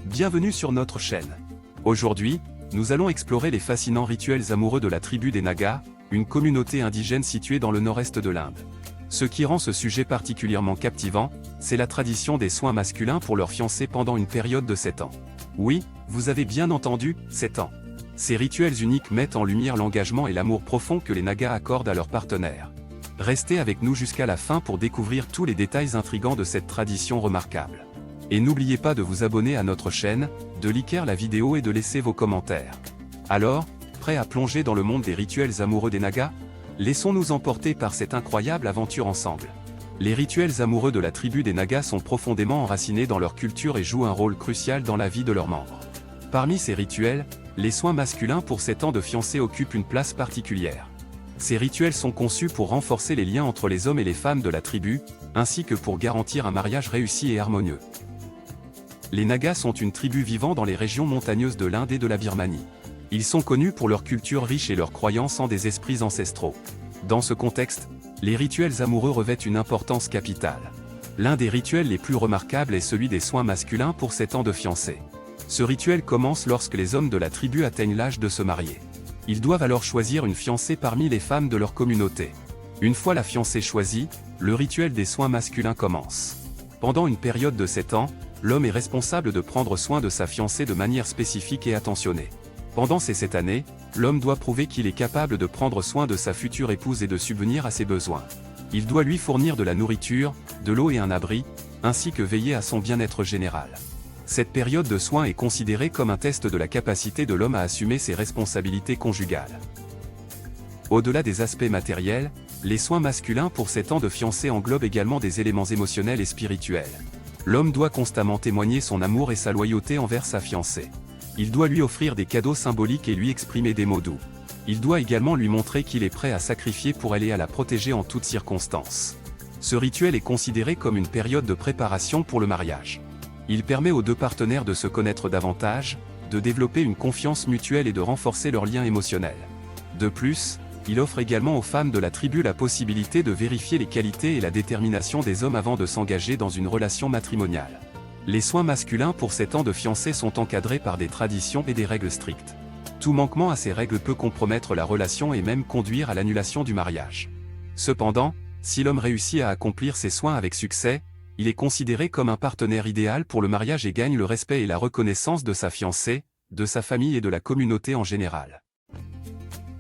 Bienvenue sur notre chaîne. Aujourd'hui, nous allons explorer les fascinants rituels amoureux de la tribu des Nagas, une communauté indigène située dans le nord-est de l'Inde. Ce qui rend ce sujet particulièrement captivant, c'est la tradition des soins masculins pour leurs fiancés pendant une période de 7 ans. Oui, vous avez bien entendu, 7 ans. Ces rituels uniques mettent en lumière l'engagement et l'amour profond que les Nagas accordent à leurs partenaires. Restez avec nous jusqu'à la fin pour découvrir tous les détails intrigants de cette tradition remarquable. Et n'oubliez pas de vous abonner à notre chaîne, de liker la vidéo et de laisser vos commentaires. Alors, prêt à plonger dans le monde des rituels amoureux des Nagas? Laissons-nous emporter par cette incroyable aventure ensemble. Les rituels amoureux de la tribu des Nagas sont profondément enracinés dans leur culture et jouent un rôle crucial dans la vie de leurs membres. Parmi ces rituels, les soins masculins pour 7 ans de fiancés occupent une place particulière. Ces rituels sont conçus pour renforcer les liens entre les hommes et les femmes de la tribu, ainsi que pour garantir un mariage réussi et harmonieux. Les Nagas sont une tribu vivant dans les régions montagneuses de l'Inde et de la Birmanie. Ils sont connus pour leur culture riche et leurs croyances en des esprits ancestraux. Dans ce contexte, les rituels amoureux revêtent une importance capitale. L'un des rituels les plus remarquables est celui des soins masculins pour 7 ans de fiancés. Ce rituel commence lorsque les hommes de la tribu atteignent l'âge de se marier. Ils doivent alors choisir une fiancée parmi les femmes de leur communauté. Une fois la fiancée choisie, le rituel des soins masculins commence. Pendant une période de 7 ans, l'homme est responsable de prendre soin de sa fiancée de manière spécifique et attentionnée. Pendant ces 7 années, l'homme doit prouver qu'il est capable de prendre soin de sa future épouse et de subvenir à ses besoins. Il doit lui fournir de la nourriture, de l'eau et un abri, ainsi que veiller à son bien-être général. Cette période de soins est considérée comme un test de la capacité de l'homme à assumer ses responsabilités conjugales. Au-delà des aspects matériels, les soins masculins pour 7 ans de fiancés englobent également des éléments émotionnels et spirituels. L'homme doit constamment témoigner son amour et sa loyauté envers sa fiancée. Il doit lui offrir des cadeaux symboliques et lui exprimer des mots doux. Il doit également lui montrer qu'il est prêt à sacrifier pour elle et à la protéger en toutes circonstances. Ce rituel est considéré comme une période de préparation pour le mariage. Il permet aux deux partenaires de se connaître davantage, de développer une confiance mutuelle et de renforcer leurs liens émotionnels. De plus, il offre également aux femmes de la tribu la possibilité de vérifier les qualités et la détermination des hommes avant de s'engager dans une relation matrimoniale. Les soins masculins pour 7 ans de fiancés sont encadrés par des traditions et des règles strictes. Tout manquement à ces règles peut compromettre la relation et même conduire à l'annulation du mariage. Cependant, si l'homme réussit à accomplir ces soins avec succès, il est considéré comme un partenaire idéal pour le mariage et gagne le respect et la reconnaissance de sa fiancée, de sa famille et de la communauté en général.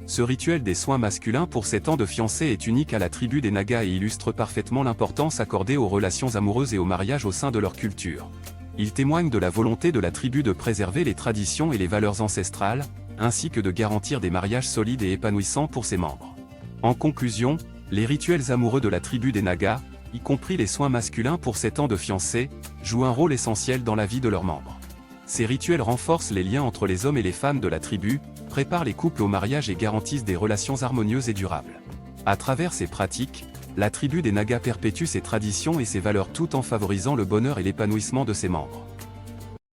Ce rituel des soins masculins pour 7 ans de fiancés est unique à la tribu des Nagas et illustre parfaitement l'importance accordée aux relations amoureuses et au mariage au sein de leur culture. Il témoigne de la volonté de la tribu de préserver les traditions et les valeurs ancestrales, ainsi que de garantir des mariages solides et épanouissants pour ses membres. En conclusion, les rituels amoureux de la tribu des Nagas, y compris les soins masculins pour 7 ans de fiancés, jouent un rôle essentiel dans la vie de leurs membres. Ces rituels renforcent les liens entre les hommes et les femmes de la tribu, préparent les couples au mariage et garantissent des relations harmonieuses et durables. À travers ces pratiques, la tribu des Nagas perpétue ses traditions et ses valeurs tout en favorisant le bonheur et l'épanouissement de ses membres.